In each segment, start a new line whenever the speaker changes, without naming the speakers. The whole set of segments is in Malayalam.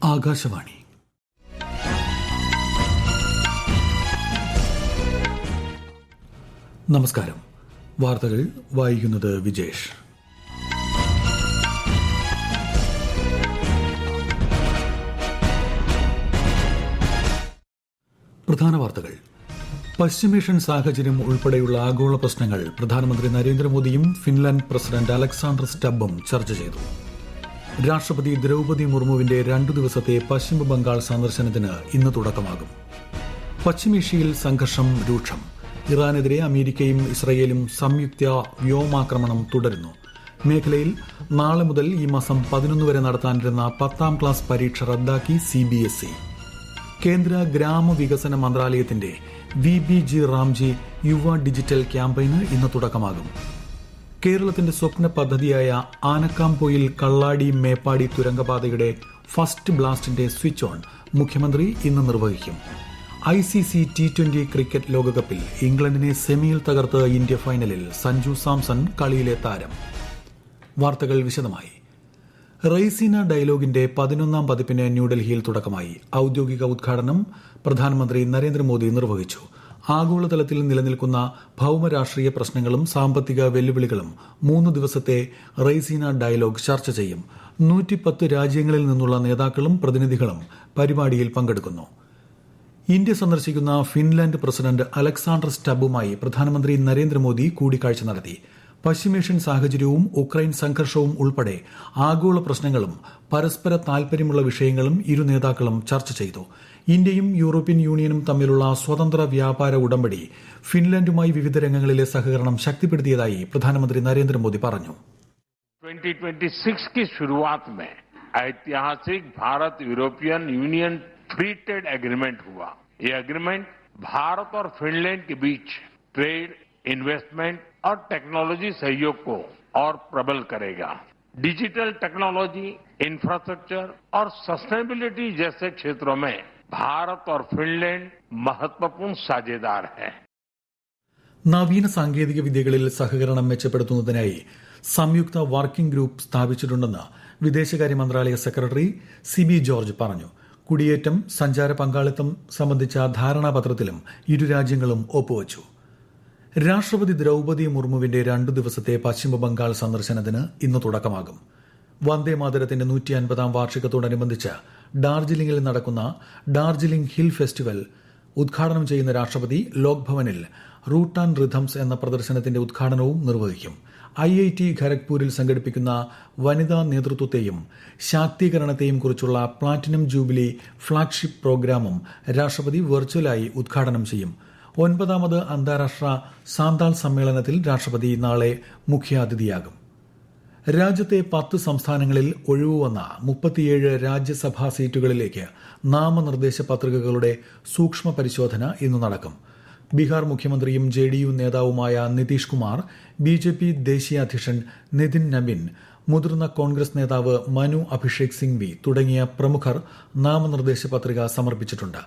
ആകാശവാണി. നമസ്കാരം. വാർത്തകൾ വായിക്കുന്നത് വിജേഷ്. പ്രധാന വാർത്തകൾ. പശ്ചിമേഷ്യൻ സാഹചര്യം ഉൾപ്പെടെയുള്ള ആഗോള പ്രശ്നങ്ങൾ പ്രധാനമന്ത്രി നരേന്ദ്രമോദിയും ഫിൻലാൻഡ് പ്രസിഡന്റ് അലക്സാണ്ടർ സ്റ്റബ്ബും ചർച്ച ചെയ്തു. രാഷ്ട്രപതി ദ്രൌപദി മുർമുവിന്റെ 2 ദിവസത്തെ പശ്ചിമബംഗാൾ സന്ദർശനത്തിന് ഇന്ന് തുടക്കമാകും. പശ്ചിമേഷ്യയിൽ സംഘർഷം രൂക്ഷം. ഇറാനെതിരെ അമേരിക്കയും ഇസ്രയേലും സംയുക്ത വ്യോമാക്രമണം തുടരുന്നു. മേഖലയിൽ നാളെ മുതൽ ഈ മാസം 11 വരെ നടത്താനിരുന്ന 10ാം ക്ലാസ് പരീക്ഷ റദ്ദാക്കി CBSE. കേന്ദ്ര ഗ്രാമവികസന മന്ത്രാലയത്തിന്റെ VBG റാംജി യുവ ഡിജിറ്റൽ ക്യാമ്പയിന് ഇന്ന് തുടക്കമാകും. കേരളത്തിന്റെ സ്വപ്ന പദ്ധതിയായ ആനക്കാംപൊയിൽ കള്ളാടി മേപ്പാടി തുരങ്കപാതയുടെ ഫസ്റ്റ് ബ്ലാസ്റ്റിന്റെ സ്വിച്ച് ഓൺ മുഖ്യമന്ത്രി ഇന്ന് നിർവഹിക്കും. ICC T20 ക്രിക്കറ്റ് ലോകകപ്പിൽ ഇംഗ്ലണ്ടിനെ സെമിയിൽ തകർത്ത് ഇന്ത്യ ഫൈനലിൽ. സഞ്ജു സാംസൺ കളിയിലെ താരം. വാർത്തകൾ വിശദമായി. റെയ്സീന ഡയലോഗിന്റെ 11ാം പതിപ്പിന് ന്യൂഡൽഹിയിൽ തുടക്കമായി. ഔദ്യോഗിക ഉദ്ഘാടനം പ്രധാനമന്ത്രി നരേന്ദ്രമോദി നിർവഹിച്ചു. ആഗോളതലത്തിൽ നിലനിൽക്കുന്ന ഭൌമരാഷ്ട്രീയ പ്രശ്നങ്ങളും സാമ്പത്തിക വെല്ലുവിളികളും 3 ദിവസത്തെ റെയ്സീന ഡയലോഗ് ചർച്ച ചെയ്യും. 110 രാജ്യങ്ങളിൽ നിന്നുള്ള നേതാക്കളും പ്രതിനിധികളും പരിപാടിയിൽ പങ്കെടുക്കുന്നു. ഇന്ത്യ സന്ദർശിക്കുന്ന ഫിൻലാൻഡ് പ്രസിഡന്റ് അലക്സാണ്ടർ സ്റ്റബ്ബുമായി പ്രധാനമന്ത്രി നരേന്ദ്രമോദി കൂടിക്കാഴ്ച നടത്തി. പശ്ചിമേഷ്യൻ സാഹചര്യവും ഉക്രൈൻ സംഘർഷവും ഉൾപ്പെടെ ആഗോള പ്രശ്നങ്ങളും പരസ്പര താൽപര്യമുള്ള വിഷയങ്ങളും ഇരു നേതാക്കളും ചർച്ച ചെയ്തു. ഇന്ത്യയും യൂറോപ്യൻ യൂണിയനും തമ്മിലുള്ള സ്വതന്ത്ര വ്യാപാര ഉടമ്പടി ഫിൻലാൻഡുമായി വിവിധ രംഗങ്ങളിലെ സഹകരണം ശക്തിപ്പെടുത്തിയതായി പ്രധാനമന്ത്രി നരേന്ദ്രമോദി പറഞ്ഞു.
2026 की शुरुआत में ऐतिहासिक Bharat European union free trade agreement हुआ. ये एग्रीमेंट भारत और फिनलैंड के बीच ट्रेड, इन्वेस्टमेंट और टेक्नोलॉजी सहयोग को और प्रबल करेगा. डिजिटल टेक्नोलॉजी, इंफ्रास्ट्रक्चर और सस्टेनेबिलिटी जैसे क्षेत्रों में भारत और फिनलैंड महत्वपूर्ण साझेदार हैं.
നവീന സാങ്കേതിക വിദ്യകളിൽ സഹകരണം മെച്ചപ്പെടുത്തുന്നതിനായി സംയുക്ത വർക്കിംഗ് ഗ്രൂപ്പ് സ്ഥാപിച്ചിട്ടുണ്ടെന്ന് വിദേശകാര്യ മന്ത്രാലയ സെക്രട്ടറി CB ജോർജ് പറഞ്ഞു. കുടിയേറ്റം, സഞ്ചാര പങ്കാളിത്തം സംബന്ധിച്ച ധാരണാപത്രത്തിലും ഇരു രാജ്യങ്ങളും ഒപ്പുവച്ചു. രാഷ്ട്രപതി ദ്രൌപദി മുർമുവിന്റെ 2 ദിവസത്തെ പശ്ചിമബംഗാൾ സന്ദർശനത്തിന് ഇന്ന് തുടക്കമാകും. വന്ദേമാതരത്തിന്റെ 150ാം വാർഷികത്തോടനുബന്ധിച്ച് ഡാർജിലിംഗിൽ നടക്കുന്ന ഡാർജിലിംഗ് ഹിൽ ഫെസ്റ്റിവൽ ഉദ്ഘാടനം ചെയ്യുന്ന രാഷ്ട്രപതി ലോക്ഭവനിൽ റൂട്ട് ആൻഡ് റിഥംസ് എന്ന പ്രദർശനത്തിന്റെ ഉദ്ഘാടനവും നിർവഹിക്കും. IIT ഖരഗ്പൂരിൽ സംഘടിപ്പിക്കുന്ന വനിതാ നേതൃത്വത്തെയും ശാക്തീകരണത്തെയും കുറിച്ചുള്ള പ്ലാറ്റിനം ജൂബിലി ഫ്ളാഗ്ഷിപ്പ് പ്രോഗ്രാമും രാഷ്ട്രപതി വെർച്വലായി ഉദ്ഘാടനം ചെയ്യും. 9ാമത് അന്താരാഷ്ട്ര സാന്താൾ സമ്മേളനത്തിൽ രാഷ്ട്രപതി നാളെ മുഖ്യാതിഥിയാകും. രാജ്യത്തെ 10 സംസ്ഥാനങ്ങളിൽ ഒഴിവുവന്ന 37 രാജ്യസഭാ സീറ്റുകളിലേക്ക് നാമനിർദ്ദേശ പത്രികകളുടെ സൂക്ഷ്മ പരിശോധന ഇന്ന് നടക്കും. ബീഹാർ മുഖ്യമന്ത്രിയും JDU നേതാവുമായ നിതീഷ് കുമാർ, BJP ദേശീയ അധ്യക്ഷൻ നിതിൻ നബിൻ, മുതിർന്ന കോൺഗ്രസ് നേതാവ് മനു അഭിഷേക് സിംഗ്വി തുടങ്ങിയ പ്രമുഖർ നാമനിർദ്ദേശ പത്രിക സമർപ്പിച്ചിട്ടുണ്ട്.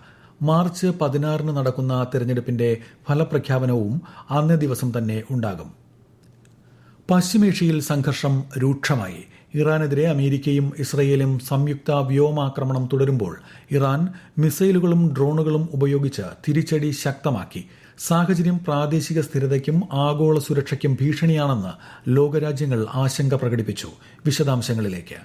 മാർച്ച് 16 നടക്കുന്ന തെരഞ്ഞെടുപ്പിന്റെ ഫലപ്രഖ്യാപനവും അന്നേ ദിവസം തന്നെ ഉണ്ടാകും. പശ്ചിമേഷ്യയിൽ സംഘർഷം രൂക്ഷമായി. ഇറാനെതിരെ അമേരിക്കയും ഇസ്രയേലും സംയുക്ത വ്യോമാക്രമണം തുടരുമ്പോൾ ഇറാൻ മിസൈലുകളും ഡ്രോണുകളും ഉപയോഗിച്ച് തിരിച്ചടി ശക്തമാക്കി. സാഹചര്യം പ്രാദേശിക സ്ഥിരതയ്ക്കും ആഗോള സുരക്ഷയ്ക്കും ഭീഷണിയാണെന്ന് ലോകരാജ്യങ്ങൾ ആശങ്ക പ്രകടിപ്പിച്ചു. വിശദാംശങ്ങളിലേക്ക്.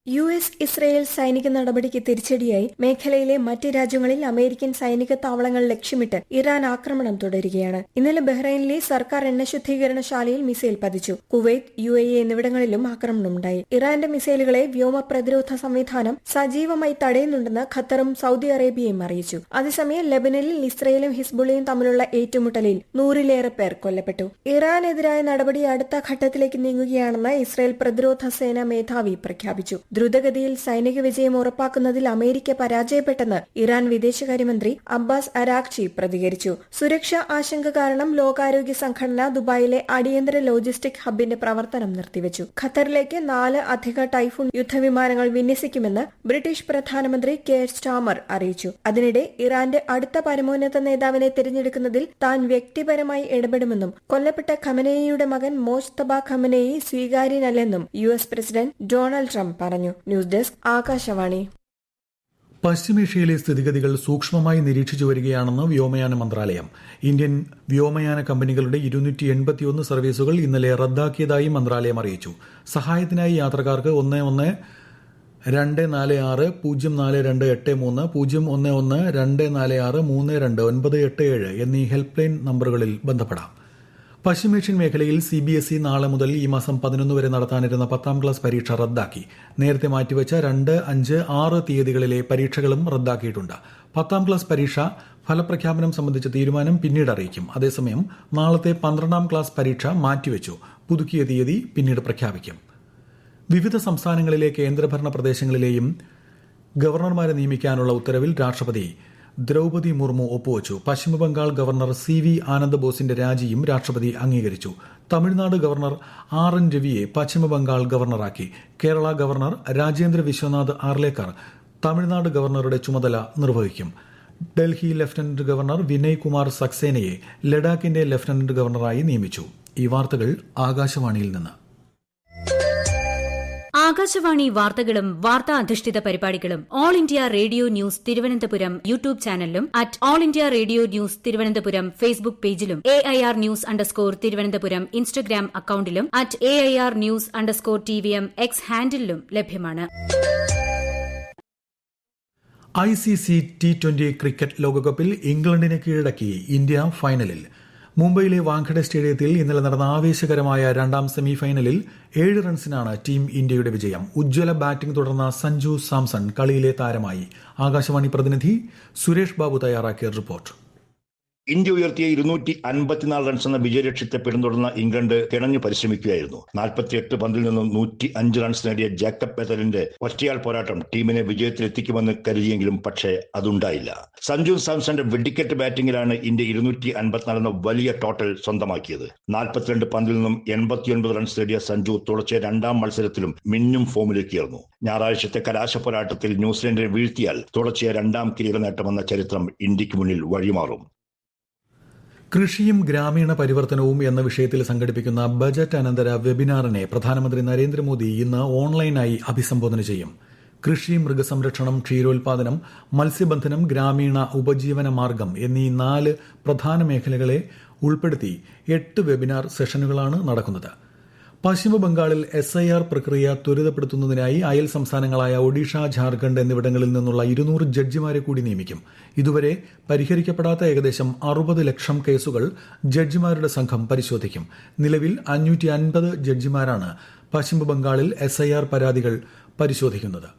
US ഇസ്രയേൽ സൈനിക നടപടിക്ക് തിരിച്ചടിയായി മേഖലയിലെ മറ്റ് രാജ്യങ്ങളിൽ അമേരിക്കൻ സൈനിക താവളങ്ങൾ ലക്ഷ്യമിട്ട് ഇറാൻ ആക്രമണം തുടരുകയാണ്. ഇന്നലെ ബഹ്റൈനിലെ സർക്കാർ എണ്ണ ശുദ്ധീകരണശാലയിൽ മിസൈൽ പതിച്ചു. കുവൈറ്റ്, UAE എന്നിവിടങ്ങളിലും ആക്രമണമുണ്ടായി. ഇറാന്റെ മിസൈലുകളെ വ്യോമ പ്രതിരോധ സംവിധാനം സജീവമായി തടയുന്നുണ്ടെന്ന് ഖത്തറും സൗദി അറേബ്യയും അറിയിച്ചു. അതേസമയം ലെബനനിൽ ഇസ്രയേലും ഹിസ്ബുള്ളയും തമ്മിലുള്ള ഏറ്റുമുട്ടലിൽ 100-ലേറെ പേർ കൊല്ലപ്പെട്ടു. ഇറാനെതിരായ നടപടി അടുത്ത ഘട്ടത്തിലേക്ക് നീങ്ങുകയാണെന്ന് ഇസ്രയേൽ പ്രതിരോധ സേനാ മേധാവി പ്രഖ്യാപിച്ചു. ദ്രുതഗതിയിൽ സൈനിക വിജയം ഉറപ്പാക്കുന്നതിൽ അമേരിക്ക പരാജയപ്പെട്ടെന്ന് ഇറാൻ വിദേശകാര്യമന്ത്രി അബ്ബാസ് അരാഗ്ചി പ്രതികരിച്ചു. സുരക്ഷാ ആശങ്ക കാരണം ലോകാരോഗ്യ സംഘടന ദുബായിലെ അടിയന്തര ലോജിസ്റ്റിക് ഹബിന്റെ പ്രവർത്തനം നിർത്തിവച്ചു. ഖത്തറിലേക്ക് 4 അധിക ടൈഫൂൺ യുദ്ധവിമാനങ്ങൾ വിന്യസിക്കുമെന്ന് ബ്രിട്ടീഷ് പ്രധാനമന്ത്രി കെയർ സ്റ്റാമർ അറിയിച്ചു. അതിനിടെ ഇറാന്റെ അടുത്ത പരമോന്നത നേതാവിനെ തിരഞ്ഞെടുക്കുന്നതിൽ താൻ വ്യക്തിപരമായി ഇടപെടുമെന്നും കൊല്ലപ്പെട്ട ഖമനേയിയുടെ മകൻ മോജ്തബ ഖമനേയി സ്വീകാര്യനല്ലെന്നും US പ്രസിഡന്റ് ഡൊണാൾഡ് ട്രംപ് പറഞ്ഞു. News desk, Akashvani.
പശ്ചിമേഷ്യയിലെ സ്ഥിതിഗതികൾ സൂക്ഷ്മമായി നിരീക്ഷിച്ചു വരികയാണെന്ന് വ്യോമയാന മന്ത്രാലയം. ഇന്ത്യൻ വ്യോമയാന കമ്പനികളുടെ 281 സർവീസുകൾ ഇന്നലെ റദ്ദാക്കിയതായി മന്ത്രാലയം അറിയിച്ചു. സഹായത്തിനായി യാത്രക്കാർക്ക് 11-246-011-246-32987 എന്നീ ഹെൽപ്പ് ലൈൻ നമ്പറുകളിൽ ബന്ധപ്പെടാം. പശ്ചിമേഷ്യൻ മേഖലയിൽ CBSE നാളെ മുതൽ ഈ മാസം 11 വരെ നടത്താനിരുന്ന 10ാം ക്ലാസ് പരീക്ഷ റദ്ദാക്കി. നേരത്തെ മാറ്റിവെച്ച 2, 5, 6 തീയതികളിലെ പരീക്ഷകളും റദ്ദാക്കിയിട്ടുണ്ട്. 10ാം ക്ലാസ് പരീക്ഷ ഫലപ്രഖ്യാപനം സംബന്ധിച്ച തീരുമാനം പിന്നീട് അറിയിക്കും. അതേസമയം നാളത്തെ 12ാം ക്ലാസ് പരീക്ഷ മാറ്റിവെച്ചു. പുതുക്കിയ തീയതി പിന്നീട് പ്രഖ്യാപിക്കും. വിവിധ സംസ്ഥാനങ്ങളിലെ കേന്ദ്രഭരണ പ്രദേശങ്ങളിലെയും ഗവർണർമാരെ നിയമിക്കാനുള്ള ഉത്തരവിൽ രാഷ്ട്രപതി ദ്രൌപതി മുർമു ഒപ്പുവച്ചു. പശ്ചിമബംഗാൾ ഗവർണർ CV ആനന്ദബോസിന്റെ രാജിയും രാഷ്ട്രപതി അംഗീകരിച്ചു. തമിഴ്നാട് ഗവർണർ RN രവിയെ പശ്ചിമബംഗാൾ ഗവർണറാക്കി. കേരള ഗവർണർ രാജേന്ദ്ര വിശ്വനാഥ് ആർലേക്കർ തമിഴ്നാട് ഗവർണറുടെ ചുമതല നിർവഹിക്കും. ഡൽഹി ലഫ്റ്റനന്റ് ഗവർണർ വിനയ് കുമാർ സക്സേനയെ ലഡാക്കിന്റെ ലഫ്റ്റനന്റ് ഗവർണറായി നിയമിച്ചു. ഈ വാർത്തകൾ ആകാശവാണിയിൽ നിന്ന്.
ആകാശവാണി വാർത്തകളും വാർത്താ അധിഷ്ഠിത പരിപാടികളും all India radio news Thiruvananthapuram YouTube ചാനലിലും all India radio news Thiruvananthapuram Facebook പേജിലും AIR ന്യൂസ് _തിരുവനന്തപുരം ഇൻസ്റ്റഗ്രാം അക്കൌണ്ടിലും AIR ന്യൂസ് _TVM X ഹാൻഡിലും ലഭ്യമാണ്.
ICC T20 ക്രിക്കറ്റ് ലോകകപ്പിൽ ഇംഗ്ലണ്ടിനെ കീഴടക്കി ഇന്ത്യ ഫൈനലിൽ. മുംബൈയിലെ വാങ്കഡെ സ്റ്റേഡിയത്തിൽ ഇന്നലെ നടന്ന ആവേശകരമായ 2ാം സെമിഫൈനലിൽ 7 റൺസിനാണ് ടീം ഇന്ത്യയുടെ വിജയം. ഉജ്ജ്വല ബാറ്റിംഗ് തുടർന്ന സഞ്ജു സാംസൺ കളിയിലെ താരമായി. ആകാശവാണി പ്രതിനിധി സുരേഷ് ബാബു തയ്യാറാക്കിയ റിപ്പോർട്ട്.
ഇന്ത്യ ഉയർത്തിയ 254 റൺസ് എന്ന വിജയലക്ഷ്യത്തെ പിന്തുടർന്ന ഇംഗ്ലണ്ട് കിണഞ്ഞു പരിശ്രമിക്കുകയായിരുന്നു. 48 പന്തിൽ നിന്നും 105 റൺസ് നേടിയ ജേക്കബ് ബെത്തലിന്റെ ഒറ്റയാൾ പോരാട്ടം ടീമിനെ വിജയത്തിലെത്തിക്കുമെന്ന് കരുതിയെങ്കിലും പക്ഷേ അതുണ്ടായില്ല. സഞ്ജു സാംസന്റെ വെടിക്കെട്ട് ബാറ്റിംഗിലാണ് ഇന്ത്യ 254 എന്ന വലിയ ടോട്ടൽ സ്വന്തമാക്കിയത്. 42 പന്തിൽ നിന്നും 89 റൺസ് നേടിയ സഞ്ജു തുടർച്ചയായ 2ാം മത്സരത്തിലും മിന്നും ഫോമിലേക്കായിരുന്നു. ഞായറാഴ്ചത്തെ കലാശ പോരാട്ടത്തിൽ ന്യൂസിലൻഡിനെ വീഴ്ത്തിയാൽ തുടർച്ചയായ 2ാം കിരീട നേട്ടമെന്ന ചരിത്രം ഇന്ത്യക്ക് മുന്നിൽ വഴിമാറും.
കൃഷിയും ഗ്രാമീണ പരിവർത്തനവും എന്ന വിഷയത്തിൽ സംഘടിപ്പിക്കുന്ന ബജറ്റ് അനന്തര വെബിനാറിനെ പ്രധാനമന്ത്രി നരേന്ദ്രമോദി ഇന്ന് ഓൺലൈനായി അഭിസംബോധന ചെയ്യും. കൃഷി, മൃഗസംരക്ഷണം, ക്ഷീരോത്പാദനം, മത്സ്യബന്ധനം, ഗ്രാമീണ ഉപജീവന മാർഗം എന്നീ 4 പ്രധാന മേഖലകളെ ഉൾപ്പെടുത്തി 8 വെബിനാർ സെഷനുകളാണ് നടക്കുന്നത്. പശ്ചിമ ബംഗാളിൽ SIR പ്രക്രിയ ത്വരിതപ്പെടുത്തുന്നതിനായി അയൽ സംസ്ഥാനങ്ങളായ ഒഡീഷ, ഝാർഖണ്ഡ് എന്നിവിടങ്ങളിൽ നിന്നുള്ള 200 ജഡ്ജിമാരെ കൂടി നിയമിക്കും. ഇതുവരെ പരിഹരിക്കപ്പെടാത്ത ഏകദേശം 60 ലക്ഷം കേസുകൾ ജഡ്ജിമാരുടെ സംഘം പരിശോധിക്കും. നിലവിൽ 550 ജഡ്ജിമാരാണ് പശ്ചിമ ബംഗാളിൽ SIR പരാതികൾ പരിശോധിക്കുന്നത്.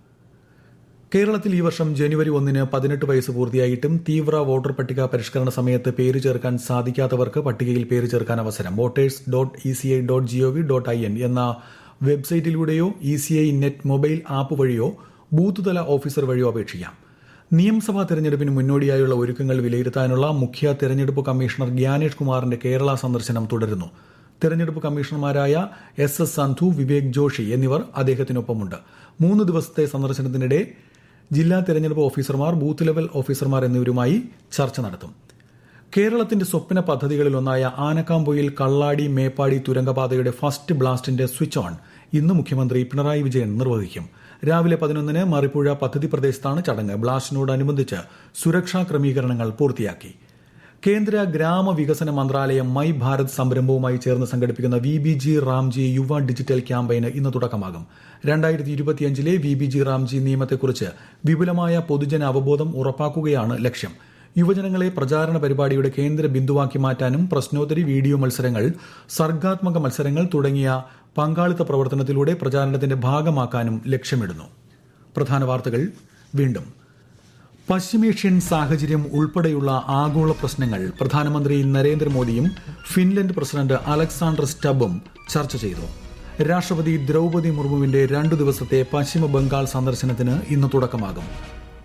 കേരളത്തിൽ ഈ വർഷം ജനുവരി 1-ന് 18 വയസ്സ് പൂർത്തിയായിട്ടും തീവ്ര വോട്ടർ പട്ടിക പരിഷ്കരണ സമയത്ത് പേര് ചേർക്കാൻ സാധിക്കാത്തവർക്ക് പട്ടികയിൽ പേര് ചേർക്കാൻ അവസരം. voters.eci.gov.in എന്ന വെബ്സൈറ്റിലൂടെയോ ECI നെറ്റ് മൊബൈൽ ആപ്പ് വഴിയോ ബൂത്ത് തല ഓഫീസർ വഴിയോ അപേക്ഷിക്കാം. നിയമസഭാ തെരഞ്ഞെടുപ്പിന് മുന്നോടിയായുള്ള ഒരുക്കങ്ങൾ വിലയിരുത്താനുള്ള മുഖ്യ തെരഞ്ഞെടുപ്പ് കമ്മീഷണർ ഗ്യാനേഷ് കുമാറിന്റെ കേരള സന്ദർശനം തുടരുന്നു. തെരഞ്ഞെടുപ്പ് കമ്മീഷണർമാരായ SS സന്ധു, വിവേക് ജോഷി എന്നിവർ അദ്ദേഹത്തിനൊപ്പമുണ്ട്. 3 ദിവസത്തെ സന്ദർശനത്തിനിടെ ജില്ലാ തെരഞ്ഞെടുപ്പ് ഓഫീസർമാർ, ബൂത്ത് ലെവൽ ഓഫീസർമാർ എന്നിവരുമായി ചർച്ച നടത്തും. കേരളത്തിന്റെ സ്വപ്ന പദ്ധതികളിലൊന്നായ ആനക്കാംപൊയിൽ കള്ളാടി മേപ്പാടി തുരങ്കപാതയുടെ ഫസ്റ്റ് ബ്ലാസ്റ്റിന്റെ സ്വിച്ച് ഓൺ ഇന്ന് മുഖ്യമന്ത്രി പിണറായി വിജയൻ നിർവഹിക്കും. രാവിലെ 11-ന് മറിപ്പുഴ പദ്ധതി പ്രദേശത്താണ് ചടങ്ങ്. ബ്ലാസ്റ്റിനോടനുബന്ധിച്ച് സുരക്ഷാ ക്രമീകരണങ്ങൾ പൂർത്തിയാക്കി. കേന്ദ്ര ഗ്രാമവികസന മന്ത്രാലയം മൈ ഭാരത് സംരംഭവുമായി ചേർന്ന് സംഘടിപ്പിക്കുന്ന VBG റാംജി യുവ ഡിജിറ്റൽ ക്യാമ്പയിന് ഇന്ന് തുടക്കമാകും. 2025-ലെ VBG റാംജി നിയമത്തെക്കുറിച്ച് വിപുലമായ പൊതുജന അവബോധം ഉറപ്പാക്കുകയാണ് ലക്ഷ്യം. യുവജനങ്ങളെ പ്രചാരണ പരിപാടിയുടെ കേന്ദ്ര ബിന്ദുവാക്കി മാറ്റാനും പ്രശ്നോത്തരി, വീഡിയോ മത്സരങ്ങൾ, സർഗാത്മക മത്സരങ്ങൾ തുടങ്ങിയ പങ്കാളിത്ത പ്രവർത്തനത്തിലൂടെ പ്രചാരണത്തിന്റെ ഭാഗമാക്കാനും ലക്ഷ്യമിടുന്നു. പ്രധാന വാർത്തകൾ വീണ്ടും. പശ്ചിമേഷ്യൻ സാഹചര്യം ഉൾപ്പെടെയുള്ള ആഗോള പ്രശ്നങ്ങൾ പ്രധാനമന്ത്രി നരേന്ദ്രമോദിയും ഫിൻലൻഡ് പ്രസിഡന്റ് അലക്സാണ്ടർ സ്റ്റബും ചർച്ച ചെയ്തു. രാഷ്ട്രപതി ദ്രൌപതി മുർമുവിന്റെ 2 ദിവസത്തെ പശ്ചിമ ബംഗാൾ സന്ദർശനത്തിന് ഇന്ന് തുടക്കമാകും.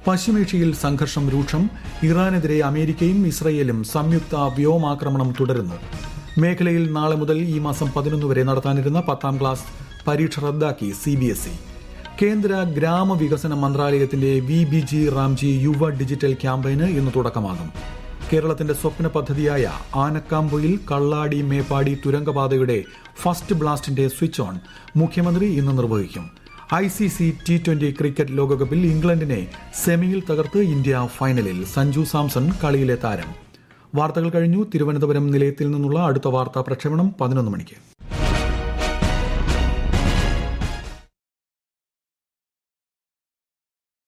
പശ്ചിമേഷ്യയിൽ സംഘർഷം രൂക്ഷം. ഇറാനെതിരെ അമേരിക്കയും ഇസ്രയേലും സംയുക്ത വ്യോമാക്രമണം തുടരുന്നു. മേഖലയിൽ നാളെ മുതൽ ഈ മാസം 11 വരെ നടത്താനിരുന്ന 10ാം ക്ലാസ് പരീക്ഷ റദ്ദാക്കി CBSE. കേന്ദ്ര ഗ്രാമവികസന മന്ത്രാലയത്തിന്റെ VBG റാംജി യുവ ഡിജിറ്റൽ ക്യാമ്പയിന് ഇന്ന് തുടക്കമാകും. കേരളത്തിന്റെ സ്വപ്ന പദ്ധതിയായ ആനക്കാംപൊയിൽ കള്ളാടി മേപ്പാടി തുരങ്കപാതയുടെ ഫസ്റ്റ് ബ്ലാസ്റ്റിന്റെ സ്വിച്ച് ഓൺ മുഖ്യമന്ത്രി ഇന്ന് നിർവഹിക്കും. ICC T20 ക്രിക്കറ്റ് ലോകകപ്പിൽ ഇംഗ്ലണ്ടിനെ സെമിയിൽ തകർത്ത് ഇന്ത്യ ഫൈനലിൽ. സഞ്ജു സാംസൺ കളിയിലെ താരം. വാർത്തകൾ കഴിഞ്ഞു. തിരുവനന്തപുരം നിലയത്തിൽ നിന്നുള്ള അടുത്ത വാർത്താ പ്രക്ഷേപണം 11 മണിക്ക്.